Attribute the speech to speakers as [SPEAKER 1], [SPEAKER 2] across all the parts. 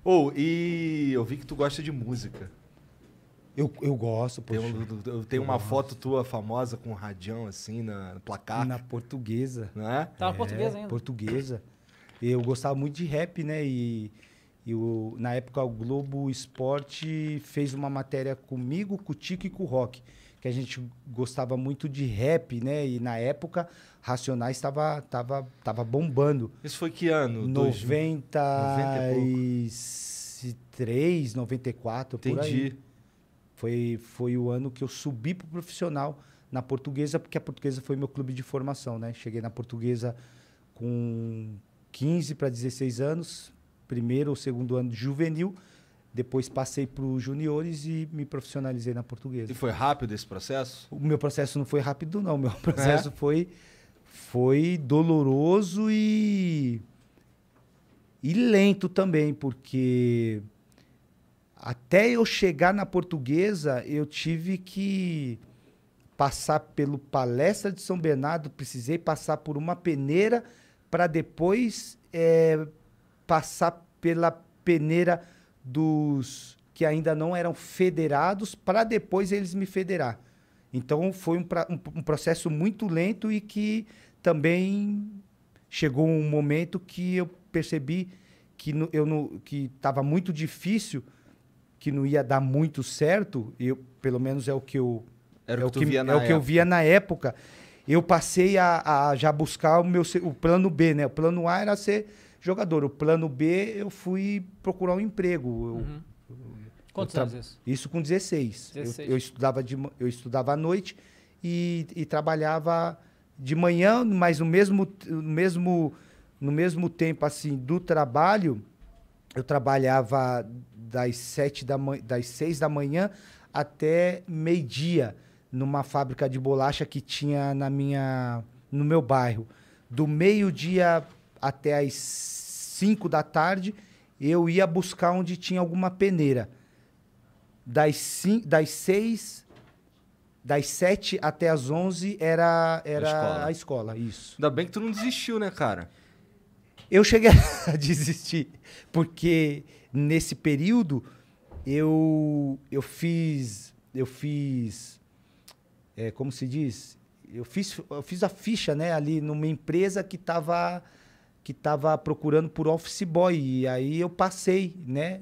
[SPEAKER 1] Ou, e eu vi que tu gosta de música.
[SPEAKER 2] Eu gosto, poxa.
[SPEAKER 1] Eu tenho uma foto tua famosa com um radião, assim, no placar.
[SPEAKER 2] Na Portuguesa.
[SPEAKER 1] Não é?
[SPEAKER 3] Tava português ainda.
[SPEAKER 2] Portuguesa. Eu gostava muito de rap, né? Na época, o Globo Esporte fez uma matéria comigo, com o Tico e com o Rock, que a gente gostava muito de rap, né? E na época, Racionais tava bombando.
[SPEAKER 1] Isso foi que ano?
[SPEAKER 2] 93, 94, por aí.
[SPEAKER 1] Entendi.
[SPEAKER 2] Foi o ano que eu subi pro profissional na Portuguesa, porque a Portuguesa foi meu clube de formação, né? Cheguei na Portuguesa com 15 para 16 anos, primeiro ou segundo ano de juvenil, depois passei para os juniores e me profissionalizei na Portuguesa.
[SPEAKER 1] E foi rápido esse processo?
[SPEAKER 2] O meu processo não foi rápido, não. O meu processo foi doloroso e lento também, porque até eu chegar na Portuguesa, eu tive que passar pelo Palestra de São Bernardo, precisei passar por uma peneira para depois passar pela peneira dos que ainda não eram federados, para depois eles me federar. Então, foi um processo muito lento e que também chegou um momento que eu percebi que que estava muito difícil, que não ia dar muito certo, pelo menos é o que eu via na época. Eu passei a já buscar o plano B, né? O plano A era ser jogador. O plano B, eu fui procurar um emprego.
[SPEAKER 3] Quantos anos isso?
[SPEAKER 2] Isso com 16.
[SPEAKER 3] 16.
[SPEAKER 2] Eu estudava à noite e trabalhava de manhã, mas no mesmo tempo assim do trabalho, eu trabalhava das 6 da manhã até meio-dia numa fábrica de bolacha que tinha no meu bairro. Do meio-dia até as 5 da tarde, eu ia buscar onde tinha alguma peneira. Das 7 até as 11 era a escola, isso.
[SPEAKER 1] Ainda bem que tu não desistiu, né, cara?
[SPEAKER 2] Eu cheguei a desistir, porque nesse período eu fiz como se diz? Eu fiz a ficha, né, ali numa empresa que estava procurando por office boy, e aí eu passei, né?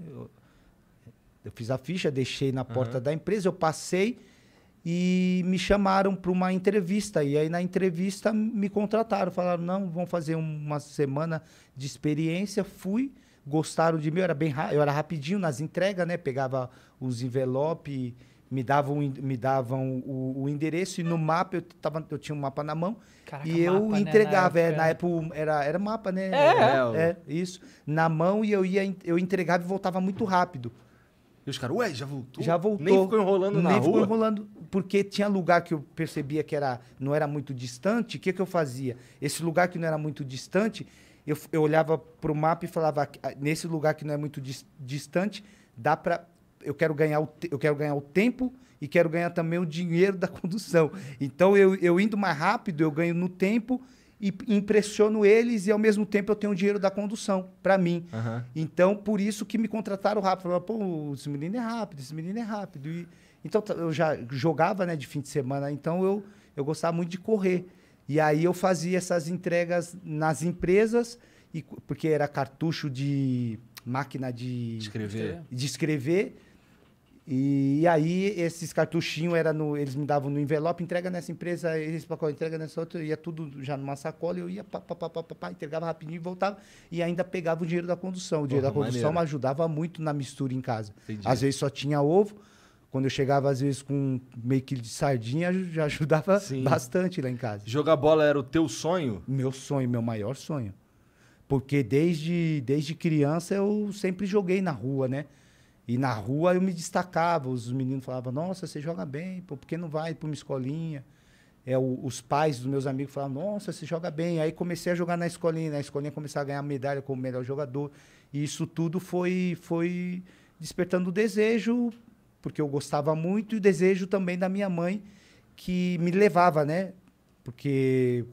[SPEAKER 2] Eu fiz a ficha, deixei na porta da empresa, eu passei e me chamaram para uma entrevista. E aí na entrevista me contrataram, falaram, não, vamos fazer uma semana de experiência. Fui, gostaram de mim, eu era rapidinho nas entregas, né? Pegava os envelopes, me davam o endereço, e no mapa eu tinha um mapa na mão.
[SPEAKER 3] Caraca,
[SPEAKER 2] e eu
[SPEAKER 3] mapa,
[SPEAKER 2] entregava,
[SPEAKER 3] né?
[SPEAKER 2] na época era mapa, né? Isso, na mão, e eu entregava e voltava muito rápido.
[SPEAKER 1] E os caras, ué, já voltou?
[SPEAKER 2] Já voltou.
[SPEAKER 1] Nem ficou enrolando na rua?
[SPEAKER 2] Nem ficou enrolando, porque tinha lugar que eu percebia que não era muito distante. O que eu fazia? Esse lugar que não era muito distante, eu olhava para o mapa e falava, nesse lugar que não é muito distante, eu quero ganhar o tempo e quero ganhar também o dinheiro da condução. Então, eu indo mais rápido, eu ganho no tempo e impressiono eles, e ao mesmo tempo eu tenho o dinheiro da condução para mim. Então, por isso que me contrataram rápido. Falaram, pô, esse menino é rápido. Então, eu já jogava, né, de fim de semana, então eu gostava muito de correr. E aí eu fazia essas entregas nas empresas, porque era cartucho de máquina de escrever. E aí, esses cartuchinhos, eles me davam no envelope, entrega nessa empresa, esse pacote, entrega nessa outra, ia tudo já numa sacola, eu ia, entregava rapidinho e voltava, e ainda pegava o dinheiro da condução. O dinheiro da condução me ajudava muito na mistura em casa.
[SPEAKER 1] Entendi.
[SPEAKER 2] Às vezes só tinha ovo, quando eu chegava, às vezes, com meio quilo de sardinha, já ajudava bastante lá em casa.
[SPEAKER 1] Jogar bola era o teu sonho?
[SPEAKER 2] Meu sonho, meu maior sonho. Porque desde criança eu sempre joguei na rua, né? E na rua eu me destacava, os meninos falavam, nossa, você joga bem, pô, por que não vai para uma escolinha? Os pais dos meus amigos falavam, nossa, você joga bem. Aí comecei a jogar na escolinha comecei a ganhar medalha como melhor jogador. E isso tudo foi despertando o desejo, porque eu gostava muito, e o desejo também da minha mãe, que me levava, né? Porque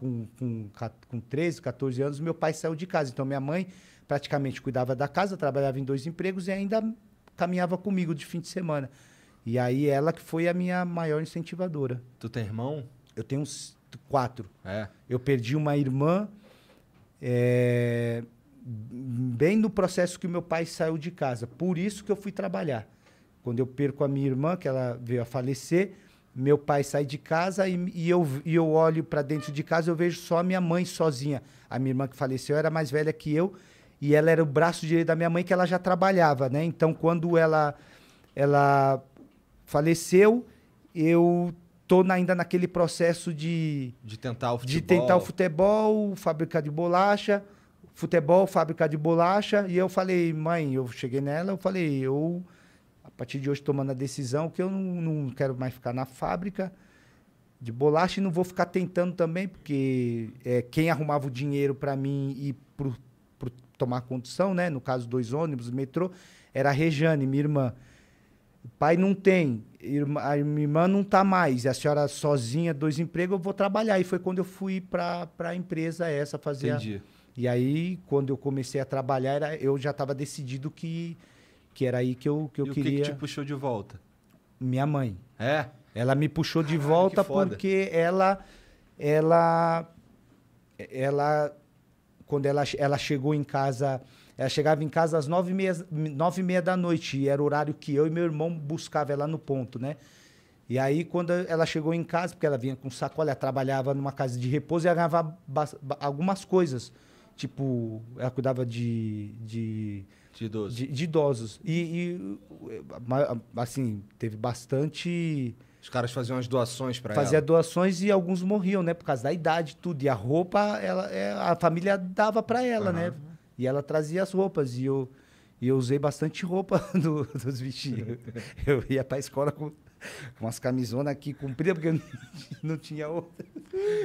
[SPEAKER 2] com 13, 14 anos, meu pai saiu de casa. Então, minha mãe, praticamente cuidava da casa, trabalhava em 2 empregos e ainda caminhava comigo de fim de semana. E aí ela que foi a minha maior incentivadora.
[SPEAKER 1] Tu tem irmão?
[SPEAKER 2] Eu tenho uns 4.
[SPEAKER 1] É.
[SPEAKER 2] Eu perdi uma irmã bem no processo que o meu pai saiu de casa. Por isso que eu fui trabalhar. Quando eu perco a minha irmã, que ela veio a falecer, meu pai sai de casa e eu olho para dentro de casa, eu vejo só a minha mãe sozinha. A minha irmã que faleceu era mais velha que eu e ela era o braço direito da minha mãe, que ela já trabalhava, né? Então, quando ela faleceu, eu tô ainda naquele processo de
[SPEAKER 1] tentar o futebol.
[SPEAKER 2] De tentar o futebol, fábrica de bolacha, fábrica de bolacha. E eu falei, mãe, eu cheguei nela, eu falei, a partir de hoje, tomando a decisão que eu não quero mais ficar na fábrica de bolacha e não vou ficar tentando também, porque quem arrumava o dinheiro para mim ir pro tomar condução, né? No caso, 2 ônibus, metrô, era a Rejane, minha irmã. O pai não tem, a minha irmã não está mais, e a senhora sozinha, 2 empregos, eu vou trabalhar. E foi quando eu fui para a empresa essa fazer.
[SPEAKER 1] Entendi.
[SPEAKER 2] E aí, quando eu comecei a trabalhar, eu já estava decidido que era aí que eu queria.
[SPEAKER 1] E o que te puxou de volta?
[SPEAKER 2] Minha mãe.
[SPEAKER 1] É?
[SPEAKER 2] Ela me puxou de volta porque ela quando ela chegou em casa, ela chegava em casa às 9h30 da noite, e era o horário que eu e meu irmão buscava ela no ponto, né? E aí, quando ela chegou em casa, porque ela vinha com sacola, ela trabalhava numa casa de repouso e ela ganhava algumas coisas. Tipo, ela cuidava de
[SPEAKER 1] idosos.
[SPEAKER 2] De idosos. E, assim, teve bastante...
[SPEAKER 1] Os caras faziam as doações para ela.
[SPEAKER 2] Fazia doações e alguns morriam, né? Por causa da idade e tudo. E a roupa, a família dava para ela, né? E ela trazia as roupas. E eu usei bastante roupa dos bichinhos. Eu ia para a escola com umas camisonas aqui compridas, porque eu não tinha outra.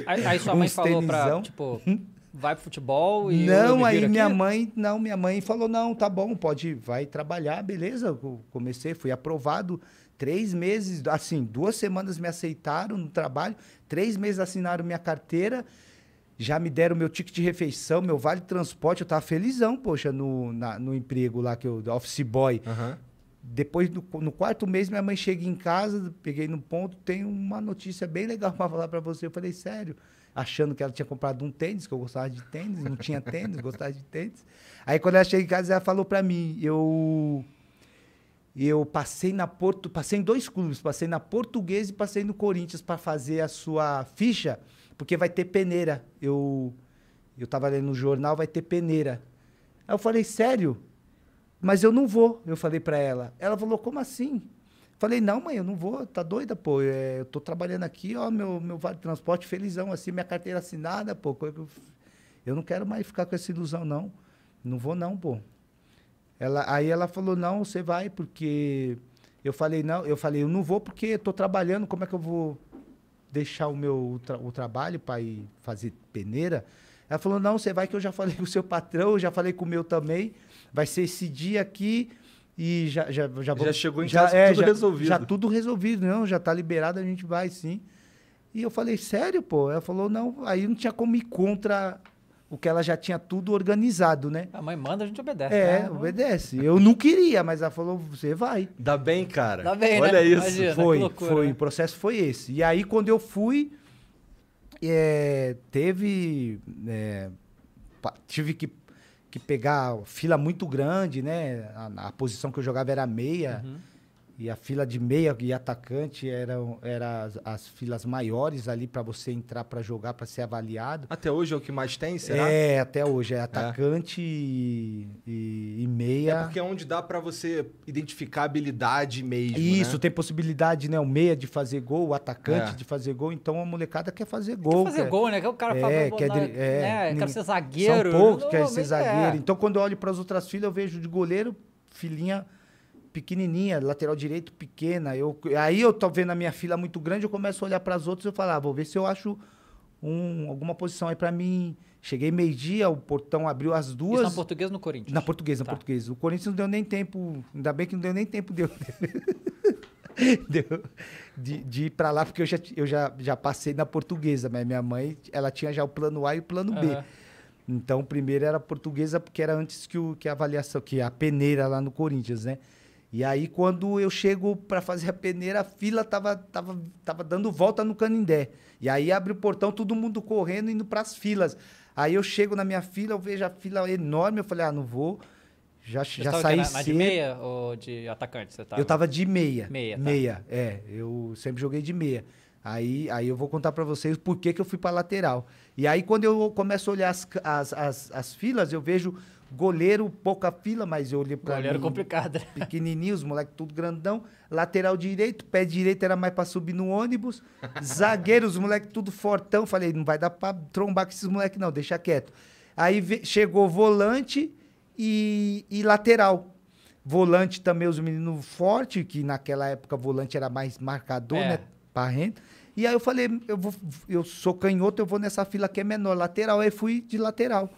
[SPEAKER 3] Aí sua mãe falou para, tipo... Vai pro futebol e...
[SPEAKER 2] Não, aí minha mãe falou, não, tá bom, vai trabalhar, beleza. Eu comecei, fui aprovado 3 meses, assim, 2 semanas me aceitaram no trabalho, 3 meses assinaram minha carteira, já me deram meu ticket de refeição, meu vale transporte, eu tava felizão, poxa, no emprego lá, office boy.
[SPEAKER 1] Uhum.
[SPEAKER 2] Depois, no 4º mês, minha mãe chega em casa, peguei no ponto, tem uma notícia bem legal para falar para você. Eu falei, sério? Achando que ela tinha comprado um tênis, que eu gostava de tênis, não tinha tênis, gostava de tênis. Aí, quando ela chega em casa, ela falou para mim, eu passei em 2 clubes, passei na Portuguesa e passei no Corinthians para fazer a sua ficha, porque vai ter peneira. Eu tava lendo no jornal, vai ter peneira. Aí eu falei, sério? Mas eu não vou, eu falei para ela. Ela falou, como assim? Falei, não, mãe, eu não vou, tá doida, pô. Eu tô trabalhando aqui, ó, meu vale de transporte felizão, assim, minha carteira assinada, pô. Eu não quero mais ficar com essa ilusão, não. Não vou, não, pô. Aí ela falou, não, você vai, porque... Eu falei, eu não vou porque eu tô trabalhando, como é que eu vou deixar o trabalho para ir fazer peneira? Ela falou, não, você vai que eu já falei com o seu patrão, eu já falei com o meu também, vai ser esse dia aqui... E já
[SPEAKER 1] chegou em casa tudo resolvido.
[SPEAKER 2] Já tudo resolvido, não, já tá liberado, a gente vai sim. E eu falei, sério, pô? Ela falou, não, aí não tinha como ir contra o que ela já tinha tudo organizado, né?
[SPEAKER 3] A mãe manda, a gente obedece. Né?
[SPEAKER 2] Obedece. Eu não queria, mas ela falou, você vai.
[SPEAKER 1] Dá bem, cara.
[SPEAKER 3] Dá bem,
[SPEAKER 1] olha
[SPEAKER 3] né?
[SPEAKER 1] Isso.
[SPEAKER 3] Imagina,
[SPEAKER 2] foi,
[SPEAKER 3] loucura,
[SPEAKER 2] foi.
[SPEAKER 3] Né?
[SPEAKER 2] O processo foi esse. E aí, quando eu fui, tive que pegar fila muito grande, né? A posição que eu jogava era meia.
[SPEAKER 3] Uhum.
[SPEAKER 2] E a fila de meia e atacante eram as filas maiores ali para você entrar para jogar, para ser avaliado.
[SPEAKER 1] Até hoje é o que mais tem, será?
[SPEAKER 2] Até hoje. É atacante e meia.
[SPEAKER 1] É porque é onde dá para você identificar a habilidade mesmo,
[SPEAKER 2] Isso,
[SPEAKER 1] né?
[SPEAKER 2] tem possibilidade, né? O meia de fazer gol, o atacante de fazer gol. Então, a molecada quer fazer gol.
[SPEAKER 3] Quer fazer gol, né? Que o cara fala, quer ser zagueiro.
[SPEAKER 2] São poucos que querem ser zagueiro. Então, quando eu olho para as outras filas, eu vejo de goleiro, filinha... pequenininha, lateral direito pequena. Aí eu tô vendo a minha fila muito grande, eu começo a olhar para as outras e eu falo, vou ver se eu acho alguma posição aí para mim. Cheguei meio-dia, o portão abriu às 2.
[SPEAKER 3] Isso na Portuguesa ou no Corinthians?
[SPEAKER 2] Na Portuguesa, na Portuguesa. O Corinthians não deu nem tempo, ainda bem que não deu nem tempo de ir para lá, porque eu já passei na Portuguesa, mas minha mãe, ela tinha já o plano A e o plano B. Então, o primeiro era a Portuguesa, porque era antes que a avaliação, que a peneira lá no Corinthians, né? E aí, quando eu chego para fazer a peneira, a fila tava dando volta no Canindé. E aí abre o portão, todo mundo correndo, indo para as filas. Aí eu chego na minha fila, eu vejo a fila enorme, eu falei, não vou. Já saí
[SPEAKER 3] na de meia ou de atacante? Você tava?
[SPEAKER 2] Eu tava de meia.
[SPEAKER 3] Meia, tá.
[SPEAKER 2] Meia, eu sempre joguei de meia. Aí eu vou contar para vocês por que eu fui para lateral. E aí, quando eu começo a olhar as filas, eu vejo goleiro, pouca fila, mas eu olhei para
[SPEAKER 3] goleiro complicado.
[SPEAKER 2] Pequenininho, os moleques tudo grandão. Lateral direito, pé direito era mais para subir no ônibus. Zagueiro, os moleques tudo fortão. Falei, não vai dar para trombar com esses moleques não, deixa quieto. Aí chegou volante e lateral. Volante também, os meninos fortes, que naquela época volante era mais marcador, né? Parrento. E aí eu falei, eu sou canhoto, eu vou nessa fila que é menor, lateral. Aí fui de lateral.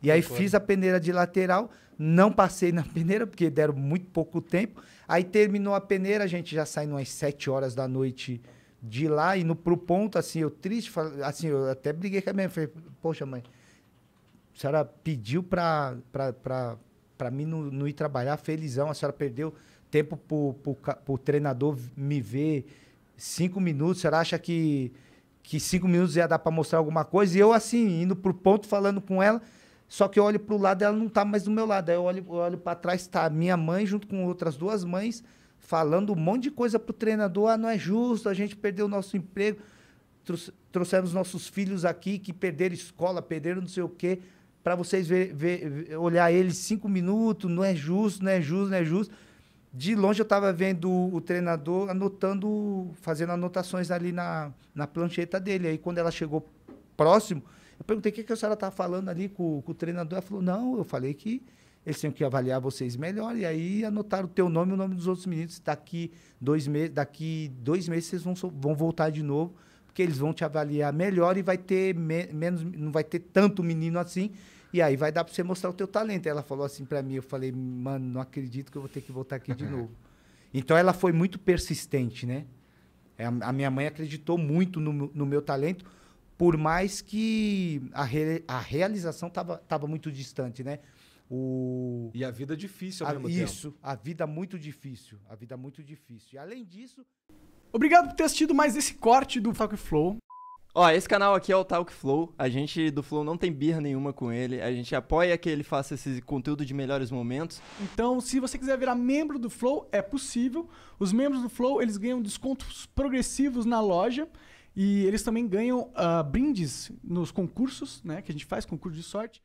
[SPEAKER 2] E aí fiz a peneira de lateral, não passei na peneira, porque deram muito pouco tempo. Aí terminou a peneira, a gente já saiu umas 7 horas da noite de lá, indo pro ponto, assim, eu triste, assim, eu até briguei com a minha mãe, falei, poxa, mãe, a senhora pediu pra mim não ir trabalhar, felizão, a senhora perdeu tempo pro treinador me ver 5 minutos, a senhora acha que 5 minutos ia dar para mostrar alguma coisa? E eu, assim, indo pro ponto, falando com ela, só que eu olho pro lado, ela não tá mais do meu lado. Aí eu olho para trás, tá minha mãe junto com outras 2 mães, falando um monte de coisa pro treinador. Não é justo, a gente perdeu o nosso emprego, trouxemos nossos filhos aqui que perderam escola, perderam não sei o quê, para vocês olhar eles 5 minutos, não é justo, não é justo, não é justo. De longe eu estava vendo o treinador fazendo anotações ali na plancheta dele. Aí quando ela chegou próximo, eu perguntei o que a senhora estava falando ali com o treinador. Ela falou, não, eu falei que eles tinham que avaliar vocês melhor. E aí anotaram o teu nome e o nome dos outros meninos. Daqui 2 meses vocês vão voltar de novo, porque eles vão te avaliar melhor e vai ter não vai ter tanto menino assim. E aí vai dar para você mostrar o teu talento. Ela falou assim para mim, eu falei, mano, não acredito que eu vou ter que voltar aqui de novo. Então ela foi muito persistente, né? A minha mãe acreditou muito no meu talento, por mais que a realização tava muito distante, né?
[SPEAKER 1] E a vida difícil ao mesmo tempo.
[SPEAKER 2] Isso, a vida muito difícil. A vida muito difícil. E além disso...
[SPEAKER 4] Obrigado por ter assistido mais esse corte do Talk Flow.
[SPEAKER 5] Ó, esse canal aqui é o Talk Flow, a gente do Flow não tem birra nenhuma com ele, a gente apoia que ele faça esse conteúdo de melhores momentos.
[SPEAKER 4] Então, se você quiser virar membro do Flow, é possível. Os membros do Flow, eles ganham descontos progressivos na loja e eles também ganham brindes nos concursos, né, que a gente faz, concurso de sorte.